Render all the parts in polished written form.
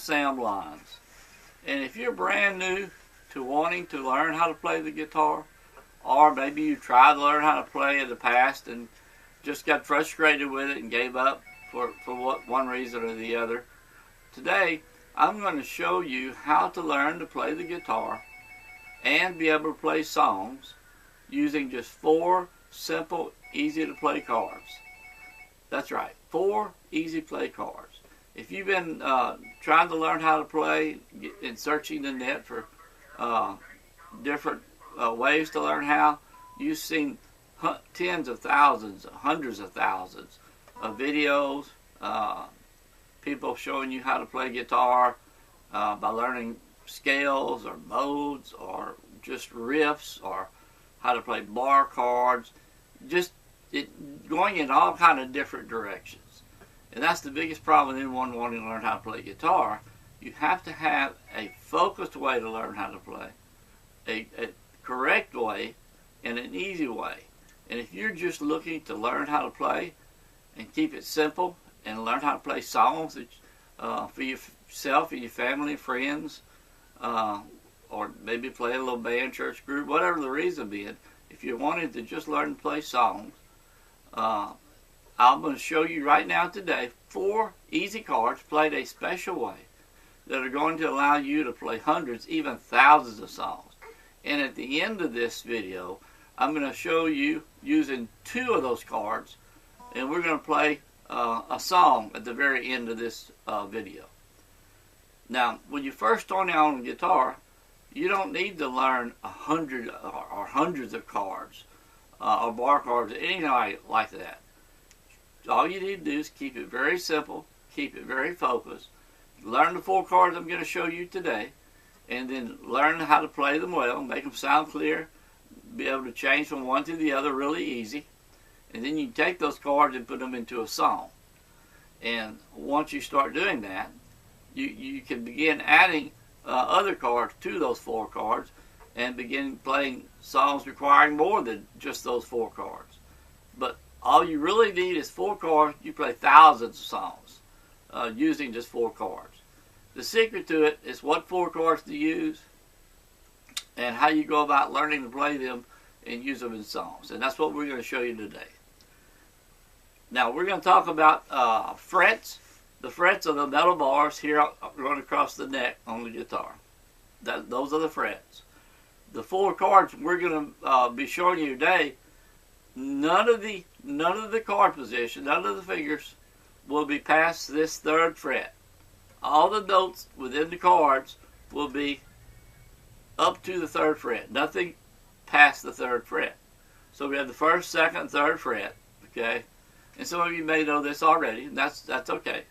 Sam Lyons. And if you're brand new to wanting to learn how to play the guitar, or maybe you tried to learn how to play in the past and just got frustrated with it and gave up for one reason or the other, today I'm going to show you how to learn to play the guitar and be able to play songs using just 4 simple, easy to play chords. That's right, 4 easy play chords. If you've been trying to learn how to play and searching the net for different ways to learn how, you've seen tens of thousands, hundreds of thousands of videos, people showing you how to play guitar by learning scales or modes or just riffs or how to play bar chords, just going in all kind of different directions. And that's the biggest problem with anyone wanting to learn how to play guitar. You have to have a focused way to learn how to play, a correct way, and an easy way. And if you're just looking to learn how to play and keep it simple and learn how to play songs that, for yourself and your family and friends, or maybe play a little band, church group, whatever the reason being, if you're wanting to just learn to play songs, I'm going to show you right now today 4 easy chords played a special way that are going to allow you to play hundreds, even thousands of songs. And at the end of this video, I'm going to show you using 2 of those chords, and we're going to play a song at the very end of this video. Now, when you first start out on guitar, you don't need to learn 100 or hundreds of chords or bar chords or anything like that. All you need to do is keep it very simple, keep it very focused, learn the 4 chords I'm going to show you today, and then learn how to play them well, make them sound clear, be able to change from one to the other really easy, and then you take those chords and put them into a song. And once you start doing that, you can begin adding other chords to those 4 chords and begin playing songs requiring more than just those 4 chords. But all you really need is 4 chords. You play thousands of songs using just 4 chords. The secret to it is what 4 chords to use and how you go about learning to play them and use them in songs. And that's what we're going to show you today. Now we're going to talk about frets. The frets are the metal bars here going across the neck on the guitar. Those are the frets. The 4 chords we're going to be showing you today, none of the chord position, none of the fingers will be past this 3rd fret. All the notes within the chords will be up to the 3rd fret. Nothing past the 3rd fret. So we have the 1st, 2nd, 3rd fret. Okay, and some of you may know this already, and that's okay.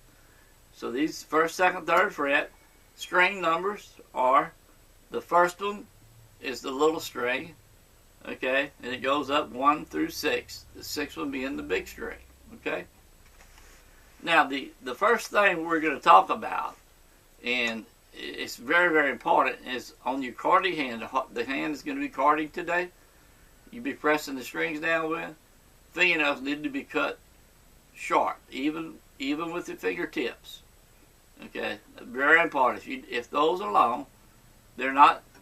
So these 1st, 2nd, 3rd fret string numbers are, the first one is the little string, okay, and it goes up 1 through 6. The 6th one being the big string, okay. Now the first thing we're going to talk about, and it's very, very important, is on your carding hand. The hand is going to be carding today. You'll be pressing the strings down with. Fingernails need to be cut sharp, even with the fingertips. Okay, very important. If those are long,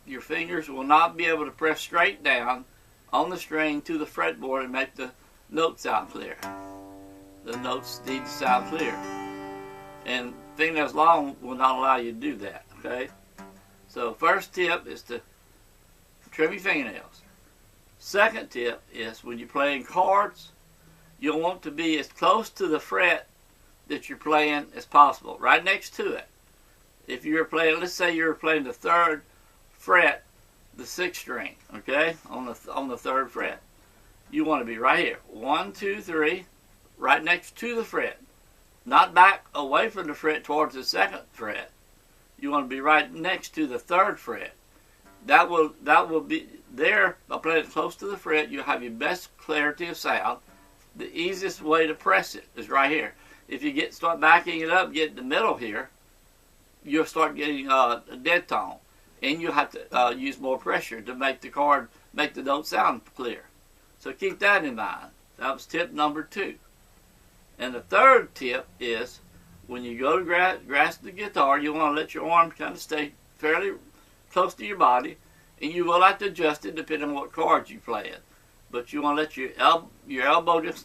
your fingers will not be able to press straight down on the string to the fretboard and make the notes sound clear. The notes need to sound clear, and fingernails long will not allow you to do that. Okay, so first tip is to trim your fingernails. Second tip is when you're playing chords, you'll want to be as close to the fret that you're playing as possible, right next to it. If you're playing, let's say you're playing the 3rd fret, the 6th string, okay, on the 3rd fret, you want to be right here, 1, 2, 3, right next to the fret, not back away from the fret towards the 2nd fret. You want to be right next to the 3rd fret. That will be there. By playing close to the fret, you'll have your best clarity of sound. The easiest way to press it is right here. If you start backing it up, get in the middle here, you'll start getting a dead tone, and you'll have to use more pressure to make the note sound clear. So keep that in mind. That was tip number 2. And the 3rd tip is when you go to grasp the guitar, you want to let your arm kind of stay fairly close to your body, and you will have to adjust it depending on what chords you play in. But you want to let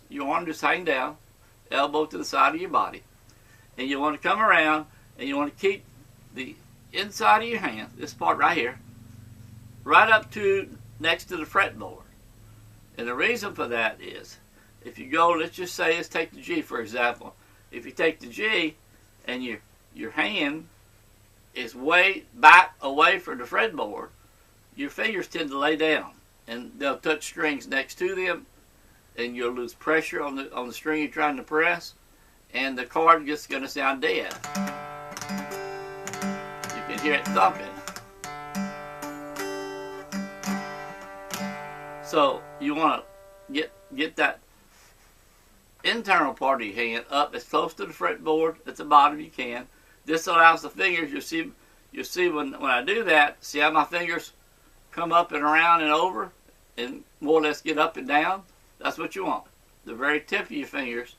your arm just hang down, elbow to the side of your body, and you want to come around and you want to keep the inside of your hand, this part right here, right up to next to the fretboard. And the reason for that is, if you go, let's just say, let's take the G for example. If you take the G and your hand is way back away from the fretboard, your fingers tend to lay down, and they'll touch strings next to them, and you'll lose pressure on the string you're trying to press, and the chord just going to sound dead. You can hear it thumping. So you want to get that internal part of your hand up as close to the fretboard at the bottom you can. This allows the fingers, you'll see when I do that, see how my fingers come up and around and over and more or less get up and down? That's what you want. The very tip of your fingers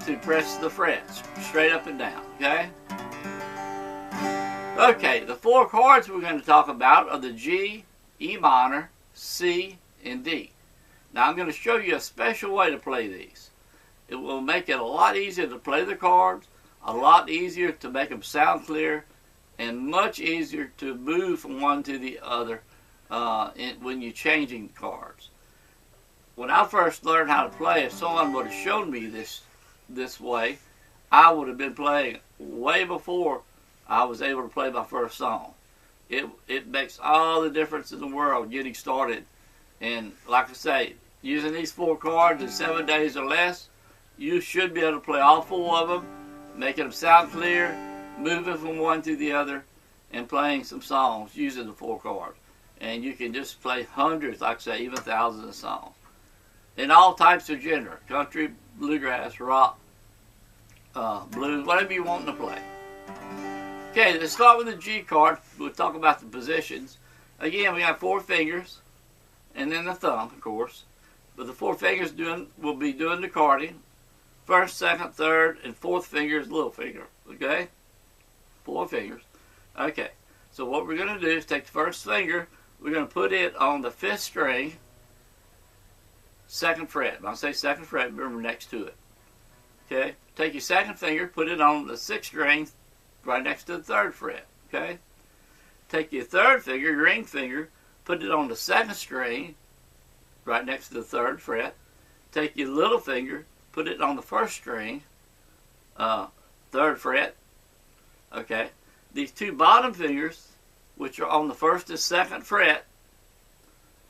to press the frets straight up and down, okay? Okay, the four chords we're going to talk about are the G, E minor, C, and D. Now I'm going to show you a special way to play these. It will make it a lot easier to play the chords, a lot easier to make them sound clear, and much easier to move from one to the other when you're changing chords. When I first learned how to play, if someone would have shown me this way, I would have been playing way before I was able to play my first song. It makes all the difference in the world getting started. And like I say, using these four chords in 7 days or less, you should be able to play all four of them, making them sound clear, moving from one to the other, and playing some songs using the four chords. And you can just play hundreds, like I say, even thousands of songs. In all types of genre, country, bluegrass, rock, blues, whatever you want to play. Okay, let's start with the G chord. We'll talk about the positions. Again, we have 4 fingers, and then the thumb, of course. But the 4 fingers will be doing the chording. First, second, third, and fourth finger is little finger. Okay? 4 fingers. Okay, so what we're going to do is take the first finger, we're going to put it on the 5th string, 2nd fret. When I say 2nd fret, remember next to it. Okay? Take your 2nd finger, put it on the 6th string, right next to the 3rd fret. Okay? Take your 3rd finger, your ring finger, put it on the 2nd string, right next to the 3rd fret. Take your little finger, put it on the 1st string, 3rd fret. Okay? These 2 bottom fingers, which are on the 1st and 2nd fret,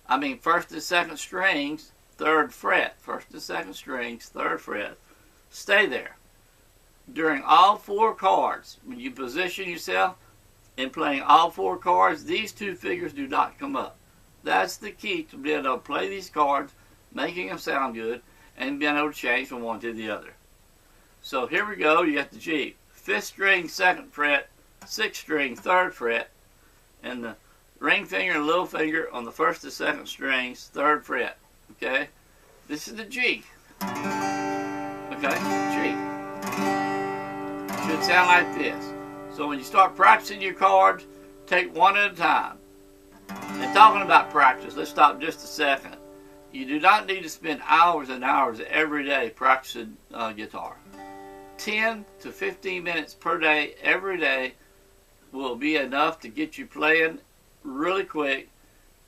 1st and 2nd strings, 3rd fret. 1st and 2nd strings, 3rd fret. Stay there. During all 4 chords, when you position yourself in playing all 4 chords, these 2 fingers do not come up. That's the key to being able to play these chords, making them sound good, and being able to change from one to the other. So here we go. You got the G. 5th string, 2nd fret, 6th string, 3rd fret, and the ring finger and little finger on the 1st and 2nd strings, 3rd fret. Okay? This is the G. Okay? G. Should sound like this. So when you start practicing your chords, take one at a time. And talking about practice, let's stop just a second. You do not need to spend hours and hours every day practicing guitar. 10 to 15 minutes per day, every day, will be enough to get you playing really quick,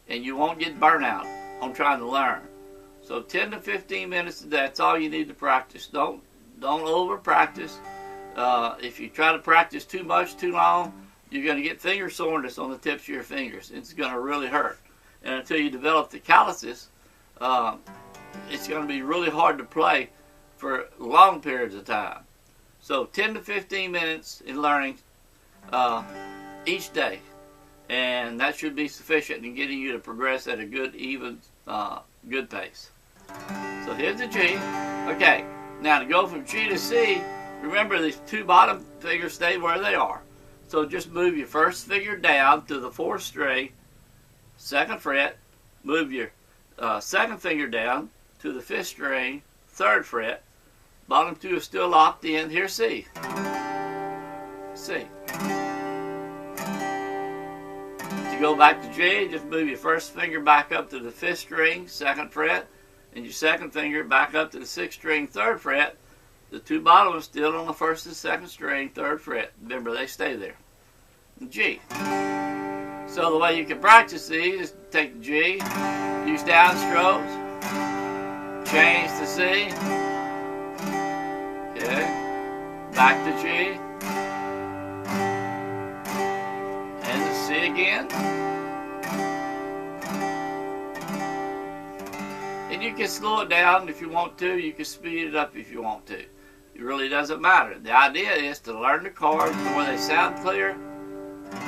and you won't get burnt out on trying to learn. So 10 to 15 minutes a day, that's all you need to practice. Don't over practice. If you try to practice too much, too long, you're going to get finger soreness on the tips of your fingers. It's going to really hurt. And until you develop the calluses, it's going to be really hard to play for long periods of time. So 10 to 15 minutes in learning each day. And that should be sufficient in getting you to progress at a good, even, good pace. So here's the G. Okay, now to go from G to C, remember these 2 bottom fingers stay where they are. So just move your 1st finger down to the 4th string, 2nd fret. Move your 2nd finger down to the 5th string, 3rd fret. Bottom 2 is still locked in. Here's C. C. To go back to G, just move your first finger back up to the 5th string, 2nd fret, and your second finger back up to the 6th string, 3rd fret. The two bottom ones still on the 1st and 2nd string, 3rd fret. Remember, they stay there. G. So the way you can practice these is take the G, use down strokes, change to C, okay, back to G, and to C again. And you can slow it down if you want to, you can speed it up if you want to. It really doesn't matter. The idea is to learn the chords to where they sound clear,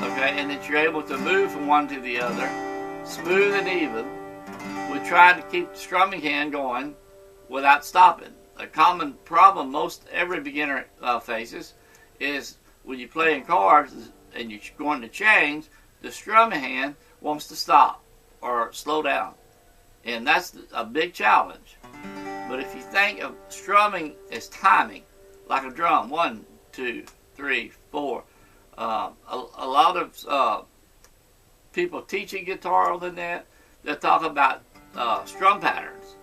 okay, and that you're able to move from one to the other, smooth and even. We're trying to keep the strumming hand going without stopping. A common problem most every beginner faces is when you play in chords and you're going to change, the strumming hand wants to stop or slow down. And that's a big challenge. But if you think of strumming as timing, like a drum, 1, 2, 3, 4, a lot of people teaching guitar than that, they'll talk about strum patterns.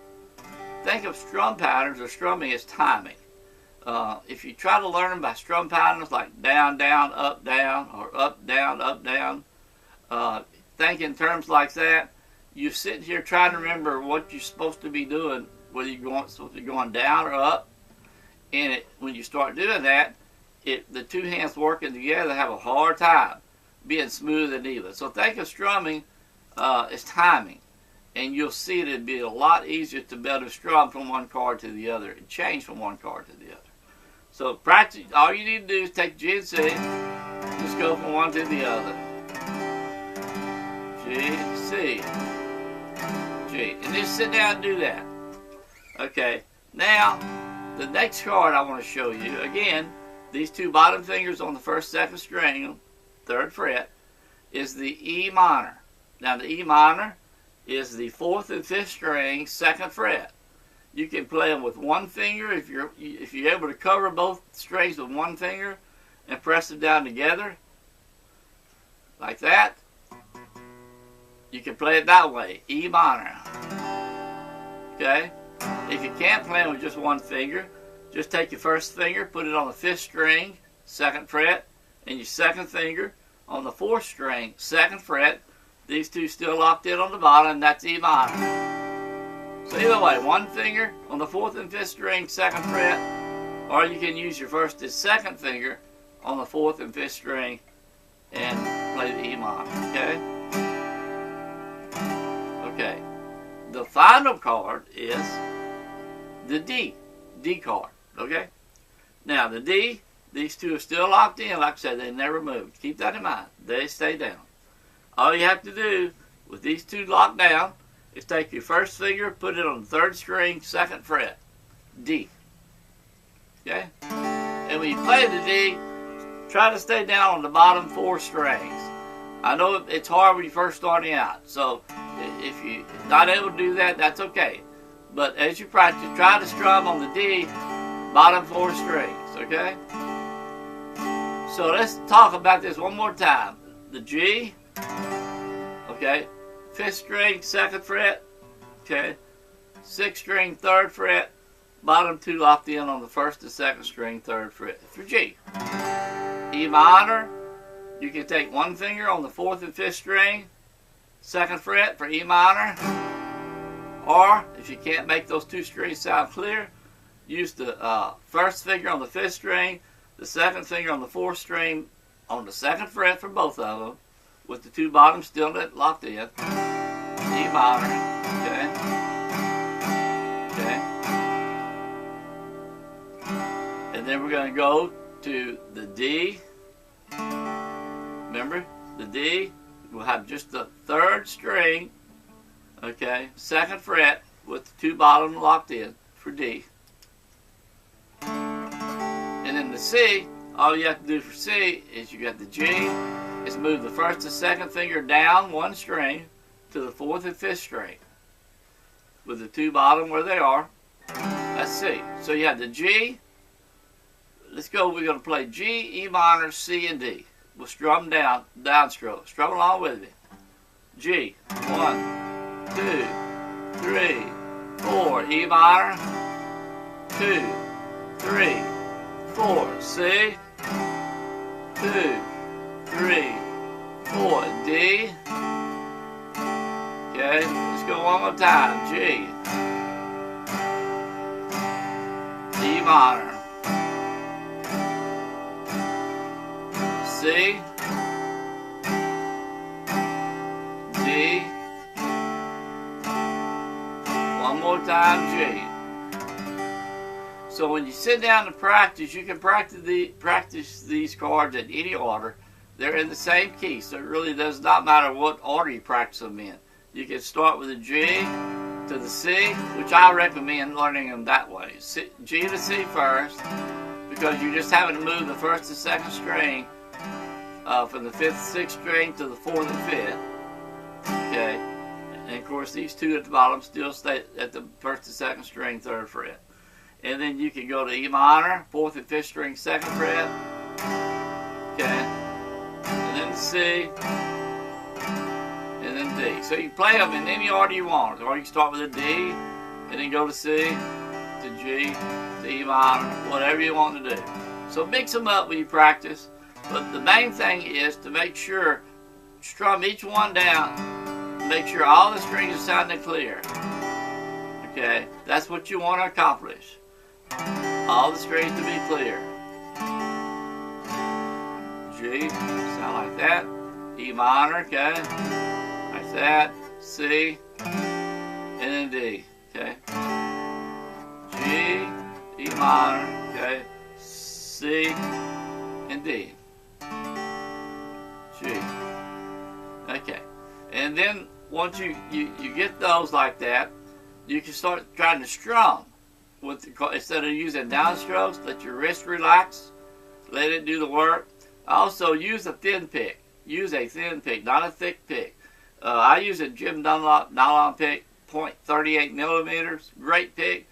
Think of strum patterns or strumming as timing. If you try to learn them by strum patterns like down, down, or up, down, think in terms like that, you sit here trying to remember what you're supposed to be doing, whether you're supposed to be going down or up. And when you start doing that, the two hands working together have a hard time being smooth and even. So think of strumming as timing. And you'll see it'd be a lot easier to be able to strum from one chord to the other and change from one chord to the other. So practice. All you need to do is take G and C, just go from one to the other. G, C, G, and just sit down and do that. Okay. Now the next chord I want to show you again. These two bottom fingers on the 1st, 2nd string, 3rd fret, is the E minor. Now the E minor is the 4th and 5th string, 2nd fret. You can play them with one finger if you're able to cover both strings with one finger and press them down together like that. You can play it that way, E minor. Okay? If you can't play them with just one finger, just take your first finger, put it on the 5th string, 2nd fret, and your second finger on the 4th string, 2nd fret. These two still locked in on the bottom, and that's E minor. So either way, one finger on the 4th and 5th string, 2nd fret, or you can use your 1st and 2nd finger on the 4th and 5th string and play the E minor, okay? Okay. The final chord is the D chord, okay? Now the D, these two are still locked in. Like I said, they never move. Keep that in mind. They stay down. All you have to do with these two locked down is take your first finger, put it on the 3rd string, 2nd fret, D. Okay? And when you play the D, try to stay down on the bottom 4 strings. I know it's hard when you're first starting out, so if you're not able to do that, that's okay. But as you practice, try to strum on the D, bottom 4 strings, okay? So let's talk about this one more time. The G, okay, 5th string, 2nd fret, okay, 6th string, 3rd fret, bottom 2 locked in on the 1st and 2nd string, 3rd fret for G. E minor, you can take one finger on the 4th and 5th string, 2nd fret for E minor, or if you can't make those two strings sound clear, use the first finger on the 5th string, the second finger on the 4th string on the 2nd fret for both of them, with the two bottoms still locked in. E minor, okay? Okay. And then we're going to go to the D. Remember, the D will have just the 3rd string, okay, 2nd fret with the two bottoms locked in for D. And then the C, all you have to do for C is you got the G, is move the 1st and 2nd finger down 1 string to the 4th and 5th string with the two bottom where they are. That's C. So you have the G, let's go. We're going to play G, E minor, C, and D. We'll strum down, downstroke. Strum along with me. G, 1, 2, 3, 4. E minor, 2, 3, 4. C, 2, 3, 4. D. Okay, let's go one more time. G, E minor, C, D, one more time, G. So when you sit down to practice, you can practice these chords in any order. They're in the same key, so it really does not matter what order you practice them in. You can start with a G to the C, which I recommend learning them that way. G to C first, because you're just having to move the first and second string from the 5th and 6th string to the 4th and 5th. Okay, and of course these two at the bottom still stay at the 1st and 2nd string, 3rd fret. And then you can go to E minor, 4th and 5th string, 2nd fret. Okay, and then C, and then D. So you play them in any order you want. Or you can start with a D, and then go to C, to G, to E minor, whatever you want to do. So mix them up when you practice. But the main thing is to make sure, strum each one down, make sure all the strings are sounding clear. Okay, that's what you want to accomplish. All the strings to be clear. G, sound like that. E minor, okay, like that. C, and then D, okay. G, E minor, okay. C, and D. G. Okay, and then once you get those like that, you can start trying to strum with instead of using downstrokes. Let your wrist relax, let it do the work. Also, use a thin pick. Use a thin pick, not a thick pick. I use a Jim Dunlop nylon pick, .38 millimeters. Great pick.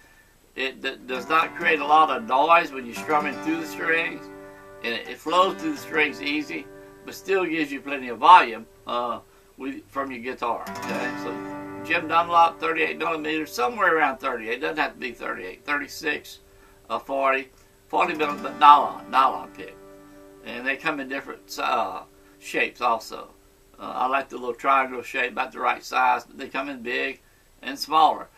It does not create a lot of noise when you're strumming through the strings, and it flows through the strings easy, but still gives you plenty of volume from your guitar. Okay, so Jim Dunlop, 38 millimeters, somewhere around 38. It doesn't have to be 38, 36, 40 millimeters, but nylon pick. And they come in different shapes also. I like the little triangle shape, about the right size, but they come in big and smaller.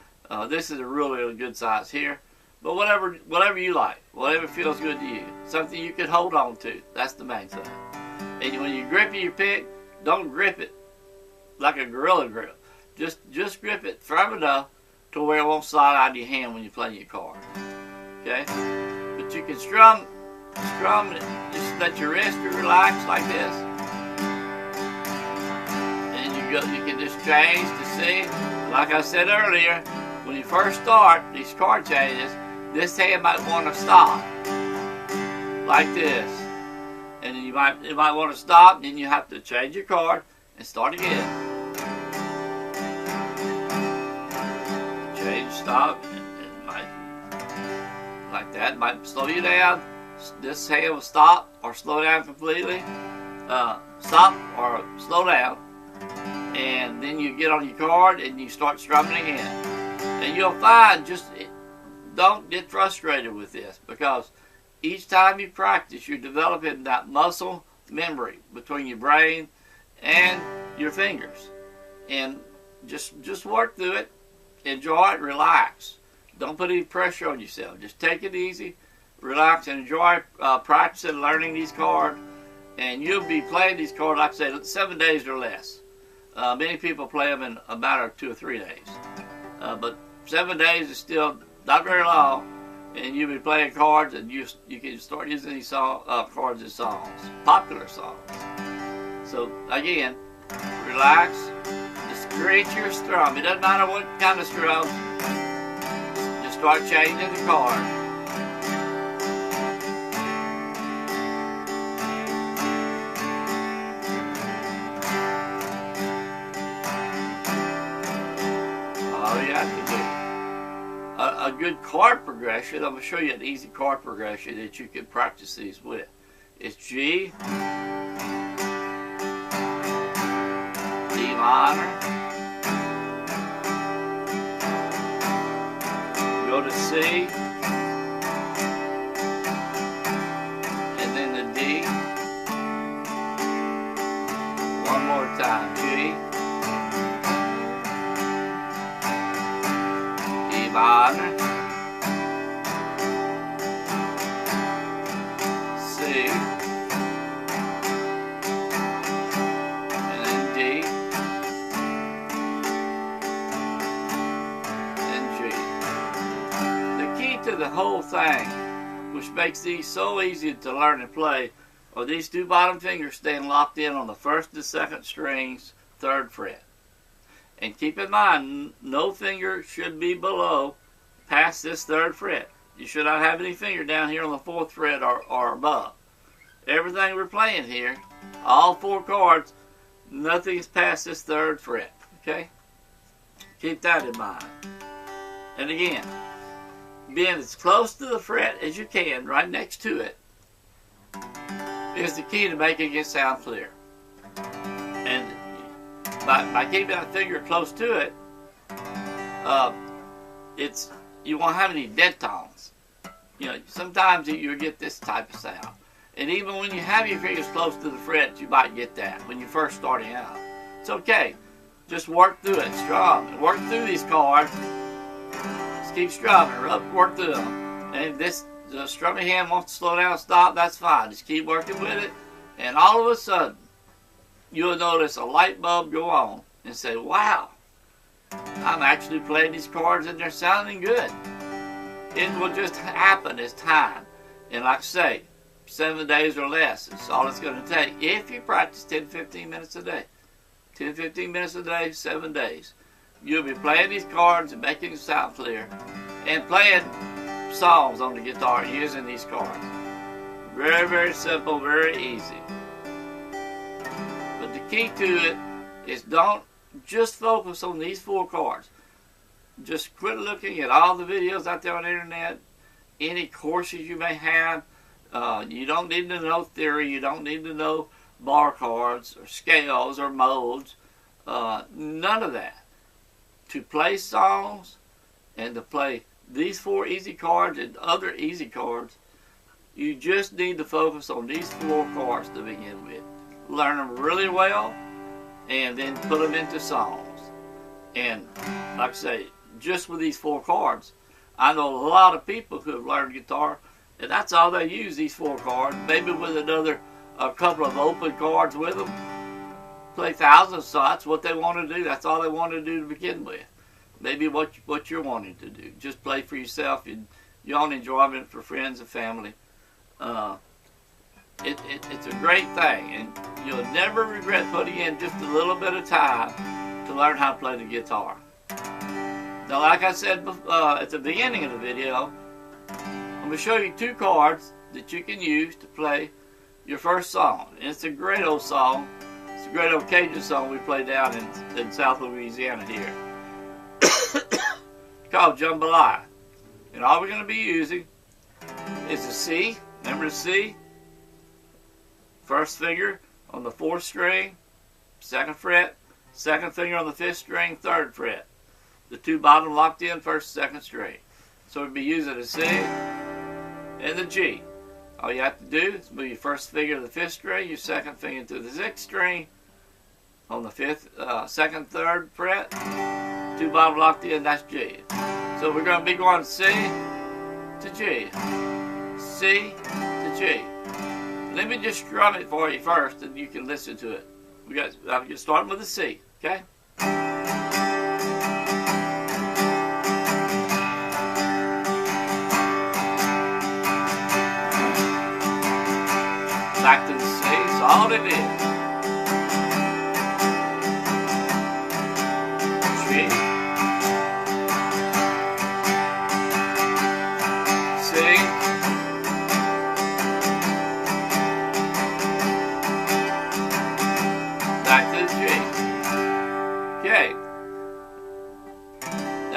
This is a really good size here. But whatever you like, whatever feels good to you. Something you can hold on to. That's the main thing. And when you grip your pick, don't grip it like a gorilla grip. Just grip it firm enough to where it won't slide out of your hand when you're playing your chord. Okay? But you can strum it, just let your wrist relax like this. And you can just change to C. Like I said earlier, when you first start these chord changes, this hand might want to stop. Like this. And then you might want to stop, and then you have to change your chord and start again. Change, stop, and like that. It might slow you down. This hand will stop or slow down completely. Stop or slow down. And then you get on your chord and you start strumming again. And you'll find, don't get frustrated with this, because each time you practice, you're developing that muscle memory between your brain and your fingers. And just work through it. Enjoy it, relax. Don't put any pressure on yourself. Just take it easy, relax, and enjoy practicing, learning these chords. And you'll be playing these chords, like I said, 7 days or less. Many people play them in a matter of 2 or 3 days. But 7 days is still not very long. And you'll be playing chords, and you can start using these chords in songs, popular songs. So again, relax. Just create your strum. It doesn't matter what kind of strum. Just start changing the chord. All you have to do. a good chord progression, I'm going to show you an easy chord progression that you can practice these with. It's G, D minor, go to C, and then the D. One more time, G, E minor, C, and then D, and G. The key to the whole thing, which makes these so easy to learn and play, are these two bottom fingers staying locked in on the first and second strings, 3rd fret. And keep in mind, no finger should be below past this 3rd fret. You should not have any finger down here on the 4th fret or above. Everything we're playing here, all 4 chords, nothing is past this 3rd fret. Okay? Keep that in mind. And again, being as close to the fret as you can, right next to it, is the key to making it sound clear. And by keeping that finger close to it, you won't have any dead tones. You know, sometimes you get this type of sound. And even when you have your fingers close to the fret, you might get that when you're first starting out. It's okay. Just work through it, strum. Work through these chords. Just keep strumming, work through them. And this the strumming hand wants to slow down, stop, that's fine. Just keep working with it. And all of a sudden, you'll notice a light bulb go on and say, wow, I'm actually playing these chords and they're sounding good. It will just happen as time. And like I say, 7 days or less is all it's going to take if you practice 10-15 minutes a day. 10-15 minutes a day, 7 days. You'll be playing these chords and making it sound clear. And playing songs on the guitar using these chords. Very, very simple, very easy. But the key to it is don't just focus on these 4 chords. Just quit looking at all the videos out there on the internet, any courses you may have. You don't need to know theory. You don't need to know bar chords or scales or modes. None of that. To play songs and to play these 4 easy chords and other easy chords, you just need to focus on these 4 chords to begin with. Learn them really well and then put them into songs. And like I say, just with these 4 chords, I know a lot of people who have learned guitar and that's all they use, these 4 chords, maybe with a couple of open chords with them. Play thousands, so that's what they want to do. That's all they want to do to begin with. Maybe what you're wanting to do. Just play for yourself and your own enjoyment, for friends and family. It's a great thing, and you'll never regret putting in just a little bit of time to learn how to play the guitar. Now, like I said at the beginning of the video, I'm going to show you 2 chords that you can use to play your first song. And it's a great old song. It's a great old Cajun song we play down in South Louisiana here. Called Jambalaya. And all we're going to be using is the C. Remember the C? First finger on the 4th string, 2nd fret. Second finger on the 5th string, 3rd fret. The 2 bottom locked in, 1st, 2nd string. So we'll be using the C and the G. All you have to do is move your 1st finger to the 5th string, your 2nd finger to the 6th string on the 5th, 2nd, 3rd fret. 2 bottom locked in, that's G. So we're going to be going C to G, C to G. Let me just strum it for you first, and you can listen to it. I'm starting with the C, okay? Back to the C, that's all it is. G, C, back to the G. Okay.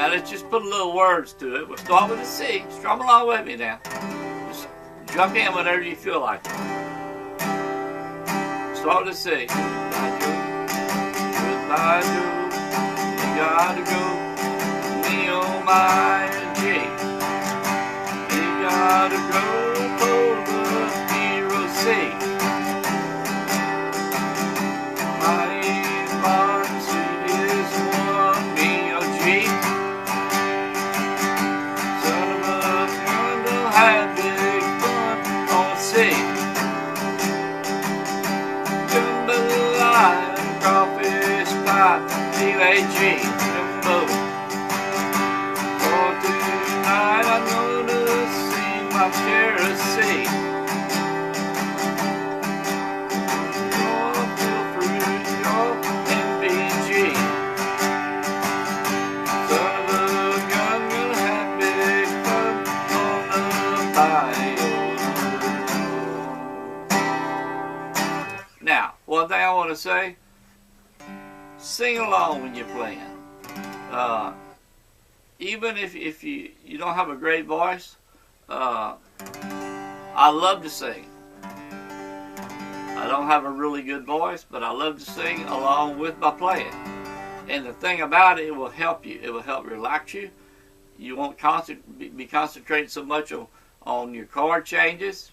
Now let's just put a little words to it. We'll start with a C. Strum along with me now. Just jump in whenever you feel like it. Start with a C. Goodbye, Joe. You gotta go. Me, oh my, G. You gotta go for the hero C. My have big fun on C. Jambalaya, crawfish pie, D-A-G, jumbo. For tonight I'm gonna see my share of C. Feel fruit, your MBG. Son of a gun, gonna have big fun on the Now, one thing I want to say, sing along when you're playing. Even if you don't have a great voice, I love to sing. I don't have a really good voice, but I love to sing along with my playing. And the thing about it, it will help you. It will help relax you. You won't be concentrating so much on your chord changes,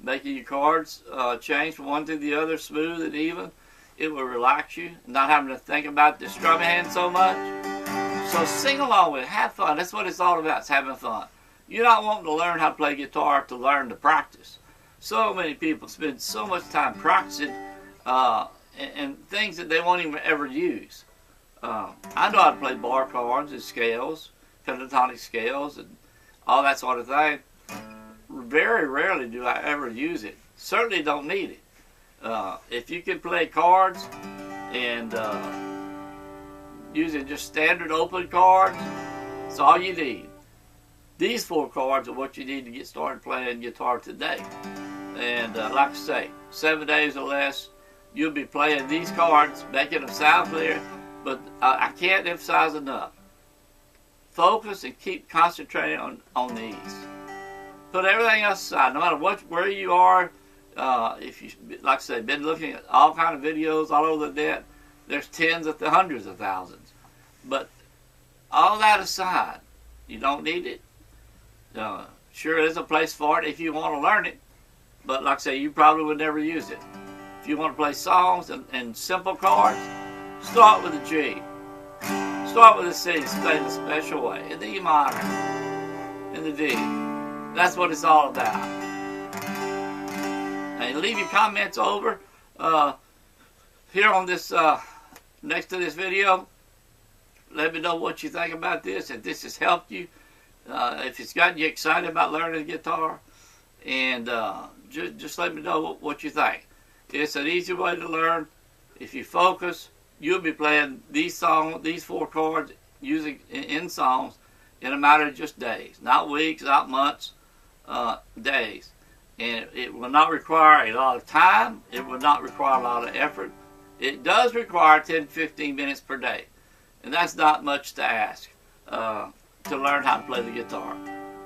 making your chords change from one to the other, smooth and even. It will relax you, not having to think about the strumming hand so much. So sing along with it, have fun. That's what it's all about, it's having fun. You're not wanting to learn how to play guitar to learn to practice. So many people spend so much time practicing and things that they won't even ever use. I know how to play bar chords and scales, pentatonic scales, and all that sort of thing. Very rarely do I ever use it. Certainly don't need it. If you can play chords and using just standard open chords, that's all you need. These 4 chords are what you need to get started playing guitar today. And like I say, 7 days or less, you'll be playing these chords, making them sound clear. But I can't emphasize enough. Focus and keep concentrating on these. Put everything else aside, no matter where you are. If you, like I said, been looking at all kind of videos all over the net, there's tens of hundreds of thousands. But all that aside, you don't need it. Sure, there's a place for it if you want to learn it, but like I say, you probably would never use it. If you want to play songs and simple chords, start with a G. Start with a C, play in a special way, in the E minor, in the D. That's what it's all about. And leave your comments over here on this, next to this video. Let me know what you think about this, if this has helped you, if it's gotten you excited about learning the guitar, and just let me know what you think. It's an easy way to learn. If you focus, you'll be playing these 4 chords using in songs in a matter of just days, not weeks, not months, days. And it will not require a lot of time. It will not require a lot of effort. It does require 10-15 minutes per day, and that's not much to ask to learn how to play the guitar.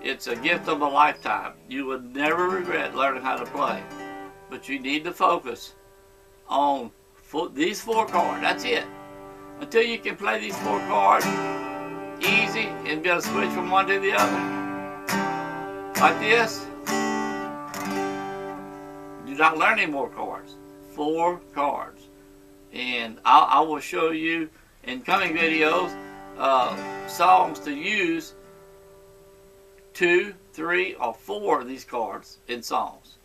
It's a gift of a lifetime. You would never regret learning how to play, but you need to focus on these 4 chords. That's it. Until you can play these 4 chords easy and be able to switch from one to the other, like this. Do not learn any more chords. 4 chords. And I will show you in coming videos songs to use 2, 3, or 4 of these chords in songs.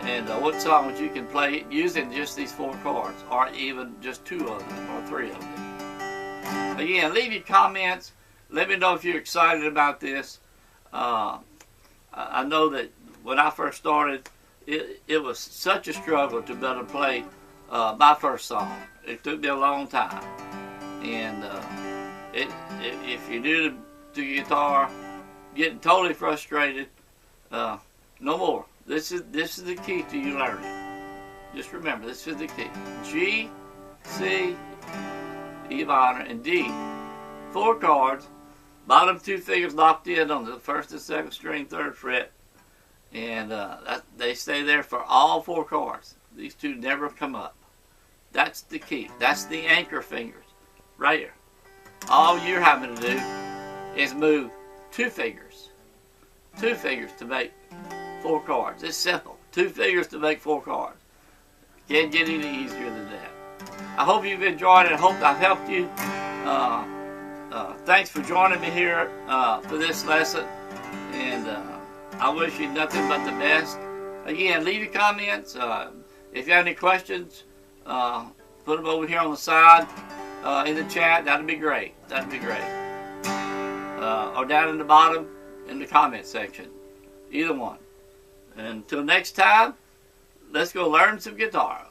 And what songs you can play using just these 4 chords, or even just 2 of them, or 3 of them. Again, leave your comments. Let me know if you're excited about this. I know that when I first started, it was such a struggle to be able to play my first song. It took me a long time. And if you're new to guitar, getting totally frustrated, no more. This is the key to you learning. Just remember, this is the key. G, C, E minor, and D. 4 chords Bottom 2 fingers locked in on the 1st and 2nd string, 3rd fret. And they stay there for all 4 chords. These 2 never come up. That's the key. That's the anchor fingers. Right here. All you're having to do is move 2 fingers. 2 fingers to make 4 chords. It's simple. 2 fingers to make 4 chords. Can't get any easier than that. I hope you've enjoyed it. I hope I've helped you. Thanks for joining me here for this lesson. And I wish you nothing but the best. Again, leave your comments. If you have any questions, put them over here on the side in the chat. That'd be great. That'd be great. Or down in the bottom in the comment section. Either one. Until next time, let's go learn some guitar.